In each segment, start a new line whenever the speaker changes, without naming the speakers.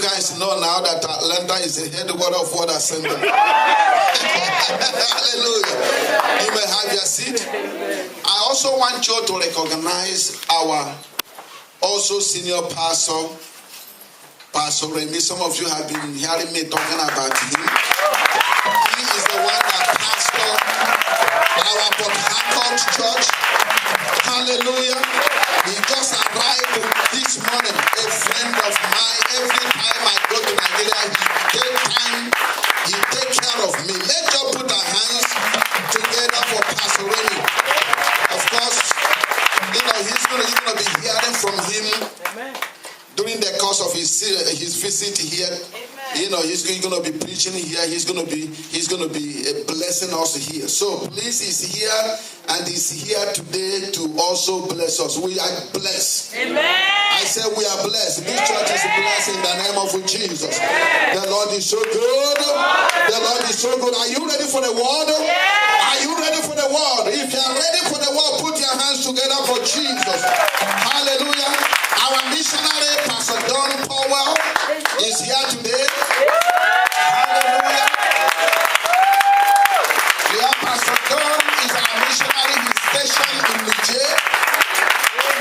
guys know now that Atlanta is the headquarters of Word Assembly. Hallelujah. You may have your seat. I also want you to recognize our also senior pastor, Pastor Remy. Some of you have been hearing me talking about him. He is the one that pastor our Port Harcourt church. Hallelujah. He just arrived this morning. A friend of mine, every time I go to Nigeria, he take care of me. Let's just put our hands together for Pastor Remy. Of course, you know, he's going to be hearing from him. Amen. During the course of his visit here. Amen. You know, he's going to be preaching here. He's going to be blessing us here. So please, he's here and he's here today to also bless us. We are blessed. Amen. I said we are blessed. This church is blessed in the name of Jesus. Amen. The Lord is so good. The Lord is so good. Are you ready for the word? Are you ready for the word? If you are ready for the word, put your hands together for Jesus. Hallelujah. Our missionary, Pastor Don Powell, is here today. Hallelujah. Yeah, Pastor Don is our missionary. He's stationed in Niger.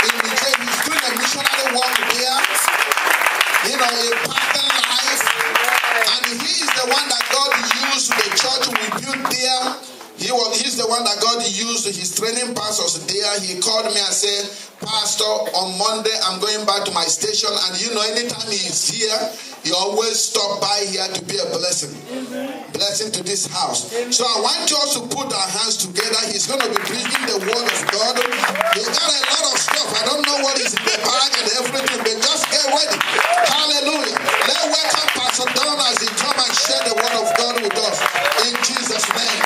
He's doing a missionary work there. You know, impacting life. And he is the one that God used the church we built there. He's the one that God used his training pastors there. He called me and said, Pastor, on Monday I'm going back to my station, and you know, anytime he's here, he always stop by here to be a blessing. Blessing to this house. So I want you all to put our hands together. He's going to be preaching the word of God. He got a lot of stuff. I don't know what is in the bag and everything, but just get ready. Hallelujah. Let's welcome Pastor Don as he come and share the word of God with us. In Jesus' name.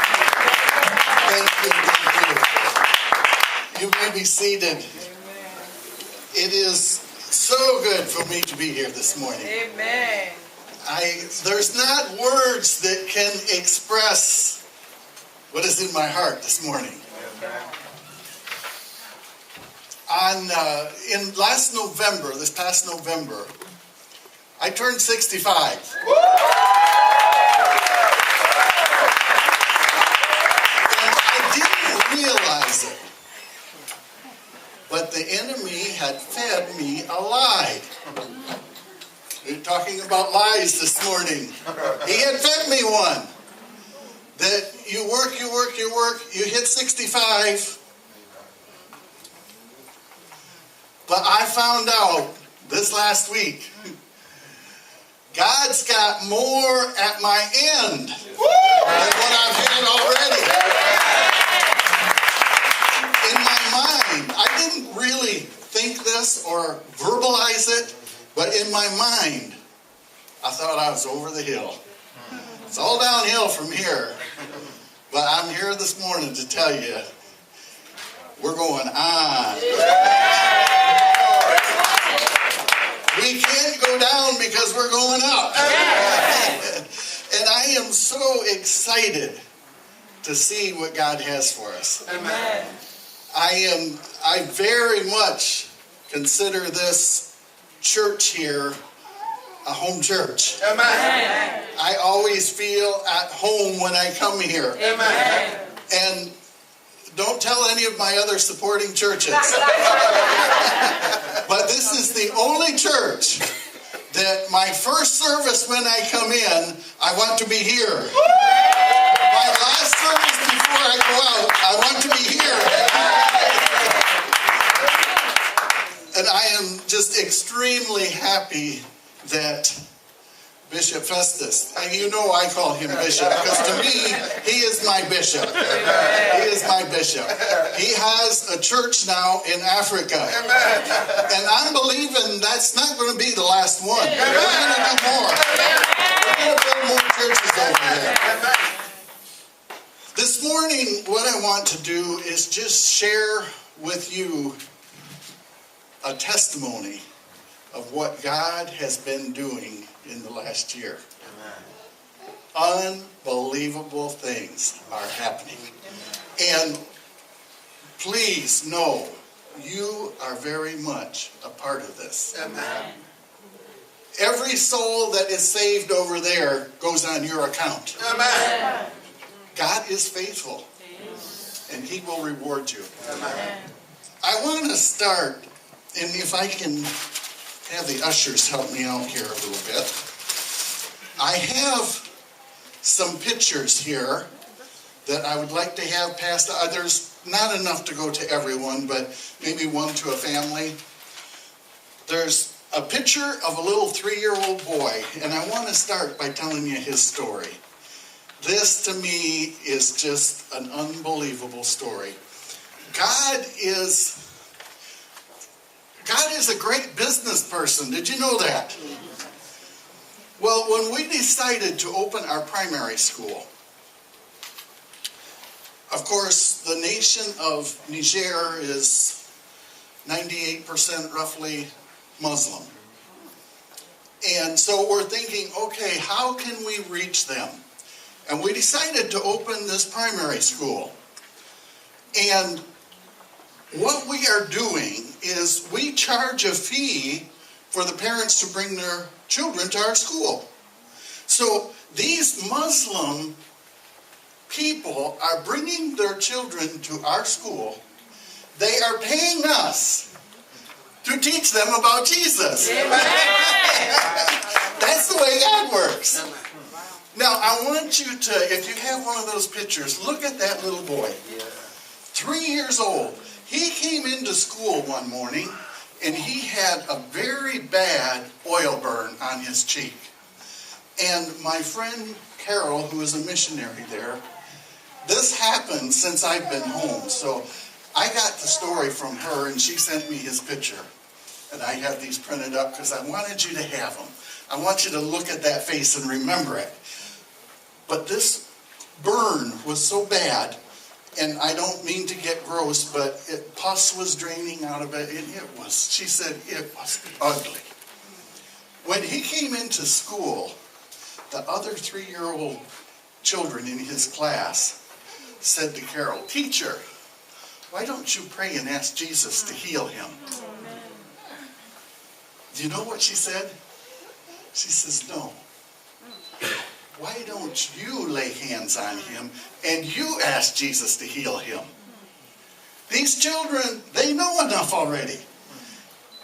Thank you. You may be seated. It is so good for me to be here this morning.
Amen.
There's not words that can express what is in my heart this morning. This past November, I turned 65. Realize it, but the enemy had fed me a lie. We're talking about lies this morning. He had fed me one, that you work, you hit 65. But I found out this last week, God's got more at my end than what I've had already. In my mind, I didn't really think this or verbalize it, but in my mind, I thought I was over the hill. It's all downhill from here. But I'm here this morning to tell you, we're going on. We can't go down because we're going up. And I am so excited to see what God has for us.
Amen.
I very much consider this church here a home church.
Amen.
I always feel at home when I come here.
Amen.
And don't tell any of my other supporting churches. But this is the only church that my first service when I come in, I want to be here. My last service before I go out, I want to be here. And I am just extremely happy that Bishop Festus, and you know I call him Bishop, because to me, he is my bishop. He is my bishop. He has a church now in Africa. And I'm believing that's not going to be the last one. We're going to do more. We're going to build more churches over here. This morning, what I want to do is just share with you a testimony of what God has been doing in the last year. Amen. Unbelievable things are happening. And please know, you are very much a part of this.
Amen.
every soul that is saved over there goes on your account.
Amen.
God is faithful, and He will reward you.
Amen.
I want to start, and if I can have the ushers help me out here a little bit. I have some pictures here that I would like to have passed to others. Not enough to go to everyone, but maybe one to a family. There's a picture of a little 3-year-old boy, and I want to start by telling you his story. This, to me, is just an unbelievable story. God is a great business person. Did you know that? Well, when we decided to open our primary school, of course, the nation of Niger is 98% roughly Muslim. And so we're thinking, okay, how can we reach them? And we decided to open this primary school. And what we are doing is we charge a fee for the parents to bring their children to our school. So these Muslim people are bringing their children to our school. They are paying us to teach them about Jesus. That's the way God works. Now, I want you to, if you have one of those pictures, look at that little boy. 3 years old. He came into school one morning and he had a very bad oil burn on his cheek. And my friend Carol, who is a missionary there, this happened since I've been home. So I got the story from her and she sent me his picture. And I have these printed up because I wanted you to have them. I want you to look at that face and remember it. But this burn was so bad, and I don't mean to get gross, but pus was draining out of it, and she said it was ugly. When he came into school, the other 3-year-old children in his class said to Carol, "Teacher, why don't you pray and ask Jesus to heal him?" Do you know what she said? She says, "No. Why don't you lay hands on him and you ask Jesus to heal him?" These children, they know enough already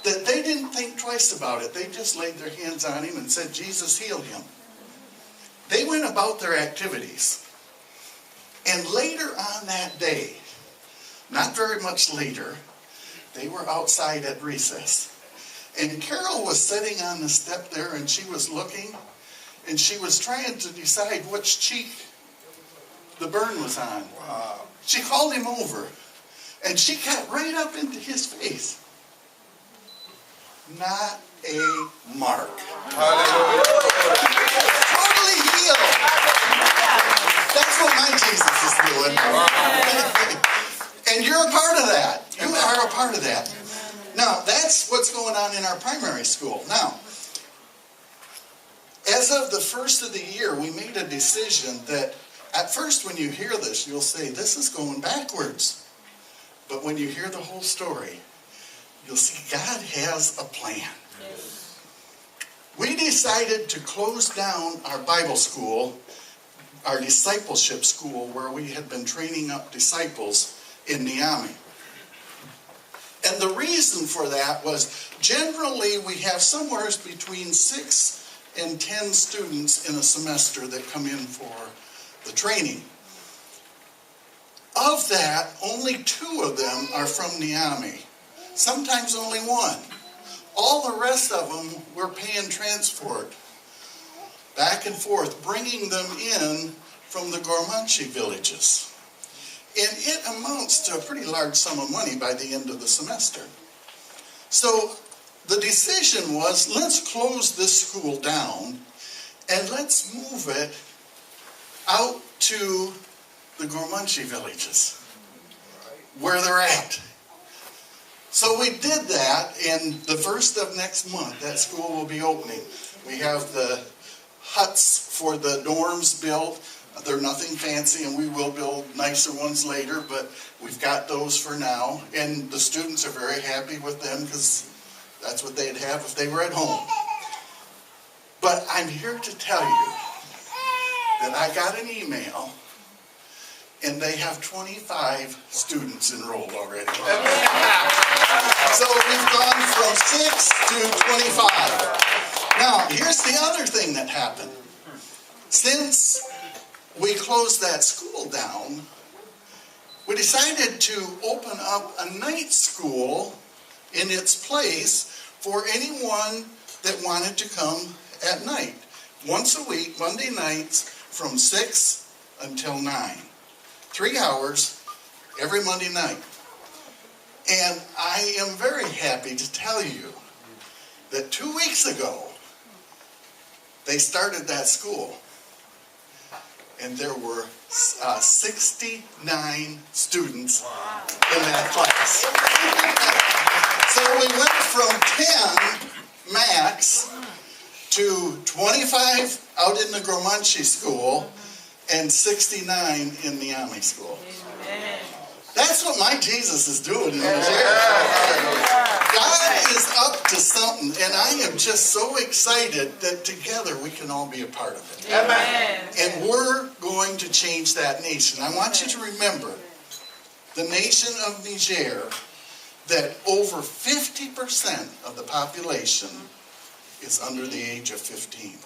that they didn't think twice about it. They just laid their hands on him and said, "Jesus, heal him." They went about their activities. And later on that day, not very much later, they were outside at recess. And Carol was sitting on the step there and she was looking. And she was trying to decide which cheek the burn was on. Wow. She called him over. And she got right up into his face. Not a mark. Hallelujah. Totally healed. That's what my Jesus is doing. And you're a part of that. You are a part of that. Now, that's what's going on in our primary school. Now, as of the first of the year, we made a decision that at first when you hear this, you'll say, this is going backwards. But when you hear the whole story, you'll see God has a plan. We decided to close down our Bible school, our discipleship school, where we had been training up disciples in Niamey. And the reason for that was generally we have somewhere between 6 and 10 students in a semester that come in for the training. Of that, only 2 of them are from Niamey. Sometimes only 1. All the rest of them we're paying transport back and forth, bringing them in from the Gormanche villages. And it amounts to a pretty large sum of money by the end of the semester. So the decision was, let's close this school down and let's move it out to the Gormanche villages where they're at. So we did that, and the first of next month that school will be opening. We have the huts for the dorms built. They're nothing fancy, and we will build nicer ones later, but we've got those for now. And the students are very happy with them because that's what they'd have if they were at home. But I'm here to tell you that I got an email and they have 25 students enrolled already. So we've gone from 6 to 25. Now, here's the other thing that happened. Since we closed that school down, we decided to open up a night school in its place for anyone that wanted to come at night. Once a week, Monday nights, from 6 until 9. 3 hours every Monday night. And I am very happy to tell you that 2 weeks ago, they started that school. And there were 69 students in that class. So we went from 10 max to 25 out in the Gromanche school and 69 in the Ami school. That's what my Jesus is doing in Nigeria. God is up to something, and I am just so excited that together we can all be a part of it.
Amen.
And we're going to change that nation. I want you to remember the nation of Niger, that over 50% of the population is under the age of 15.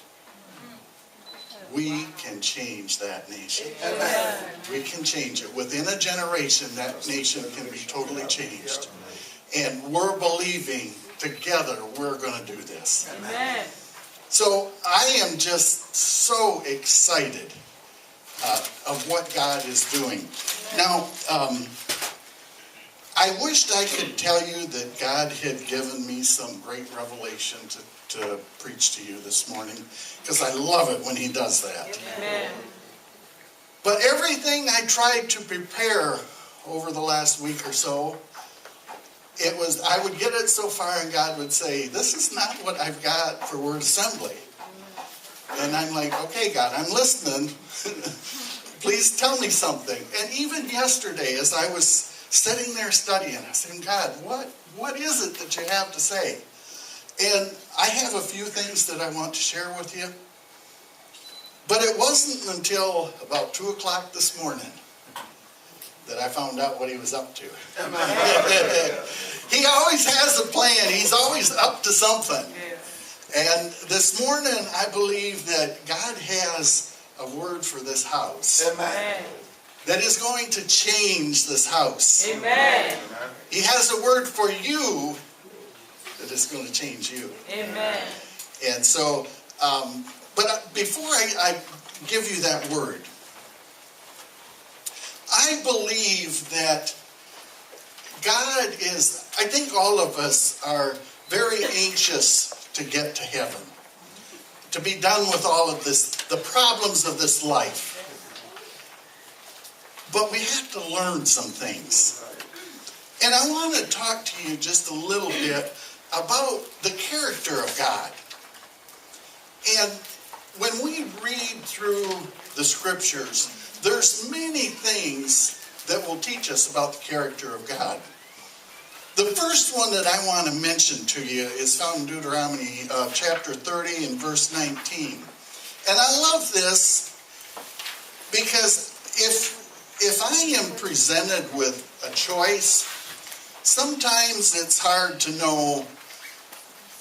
We can change that nation. We can change it. Within a generation, that nation can be totally changed. And we're believing together we're going to do this.
Amen.
So I am just so excited of what God is doing. Now, I wished I could tell you that God had given me some great revelation to preach to you this morning, because I love it when He does that.
Amen.
But everything I tried to prepare over the last week or so, I would get it so far and God would say, this is not what I've got for Word Assembly. And I'm like, okay, God, I'm listening. Please tell me something. And even yesterday, as I was sitting there studying, I said, God, what is it that you have to say? And I have a few things that I want to share with you. But it wasn't until about 2 o'clock this morning that I found out what He was up to. He always has a plan. He's always up to something. And this morning, I believe that God has a word for this house.
Amen.
That is going to change this house.
Amen.
He has a word for you that is going to change you.
Amen.
And so, but before I give you that word, I believe that God is, I think all of us are very anxious to get to heaven, to be done with all of this, the problems of this life. But we have to learn some things. And I want to talk to you just a little bit about the character of God. And when we read through the scriptures, there's many things that will teach us about the character of God. The first one that I want to mention to you is found in Deuteronomy chapter 30 and verse 19. And I love this because if I am presented with a choice, sometimes it's hard to know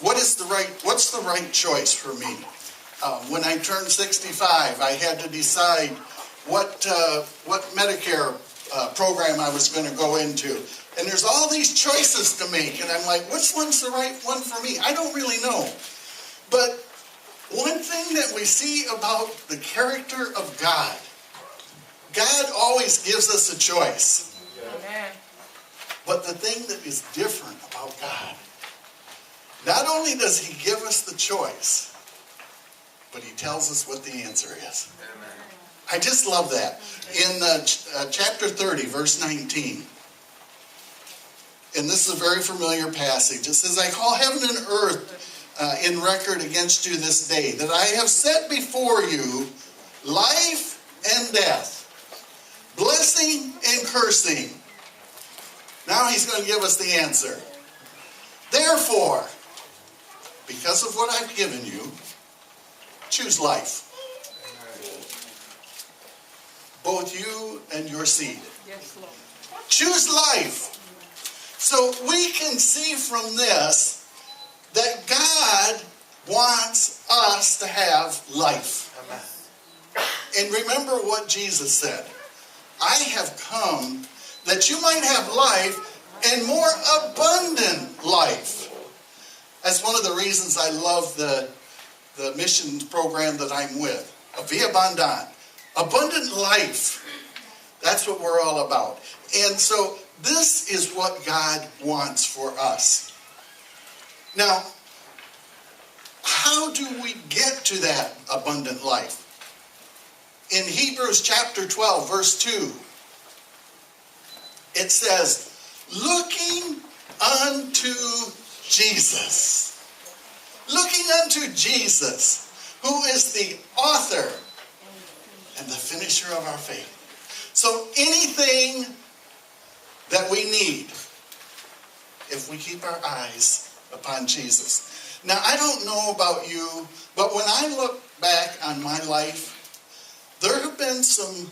what's the right choice for me. When I turned 65, I had to decide what Medicare program I was going to go into. And there's all these choices to make, and I'm like, which one's the right one for me? I don't really know. But one thing that we see about the character of God, God always gives us a choice.
Amen.
But the thing that is different about God, not only does He give us the choice, but He tells us what the answer is.
Amen.
I just love that. In chapter 30, verse 19, and this is a very familiar passage. It says, I call heaven and earth in record against you this day, that I have set before you life and death, blessing and cursing. Now He's going to give us the answer. Therefore, because of what I've given you, choose life. Both you and your seed.
Yes, Lord.
Choose life. So we can see from this that God wants us to have life. And remember what Jesus said. I have come that you might have life and more abundant life. That's one of the reasons I love the missions program that I'm with. Via Abundant. Abundant life. That's what we're all about. And so this is what God wants for us. Now, how do we get to that abundant life? In Hebrews chapter 12, verse 2, it says, looking unto Jesus. Looking unto Jesus, who is the author and the finisher of our faith. So anything that we need, if we keep our eyes upon Jesus. Now, I don't know about you, but when I look back on my life, there have been some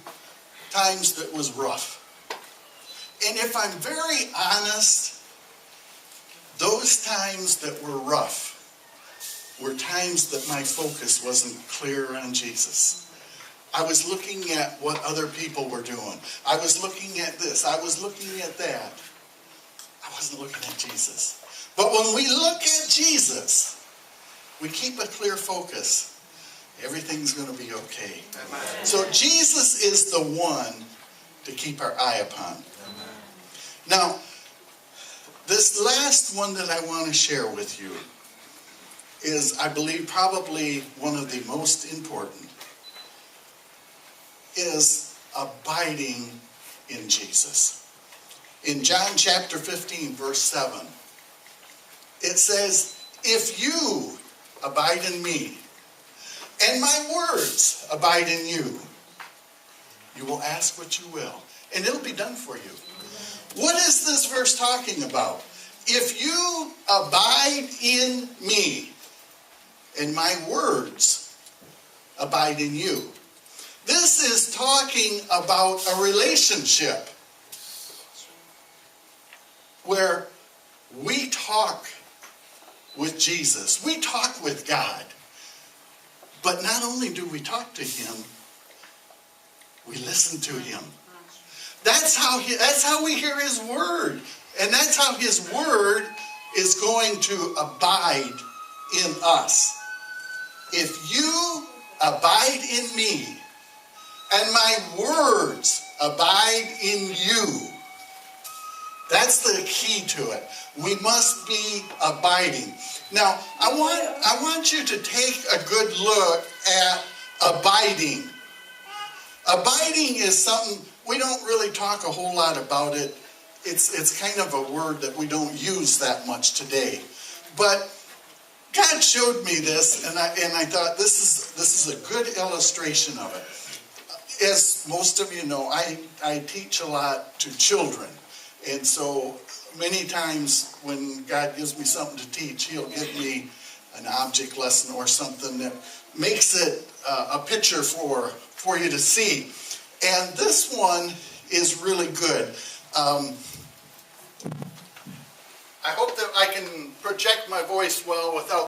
times that was rough. And if I'm very honest, those times that were rough were times that my focus wasn't clear on Jesus. I was looking at what other people were doing. I was looking at this. I was looking at that. I wasn't looking at Jesus. But when we look at Jesus, we keep a clear focus. Everything's going to be okay. Amen. So Jesus is the one to keep our eye upon. Amen. Now, this last one that I want to share with you is, I believe, probably one of the most important, is abiding in Jesus. In John chapter 15, verse 7, it says, if you abide in me, and my words abide in you, you will ask what you will, and it'll be done for you. What is this verse talking about? If you abide in me, and my words abide in you. This is talking about a relationship where we talk with Jesus. We talk with God. But not only do we talk to him, we listen to him. That's how we hear his word. And that's how his word is going to abide in us. If you abide in me, and my words abide in you, that's the key to it. We must be abiding. Now, I want you to take a good look at abiding. Abiding is something, we don't really talk a whole lot about it. It's kind of a word that we don't use that much today. But God showed me this, and I thought this is a good illustration of it. As most of you know, I teach a lot to children. And so many times when God gives me something to teach, he'll give me an object lesson or something that makes it a picture for you to see. And this one is really good. I hope that I can project my voice well without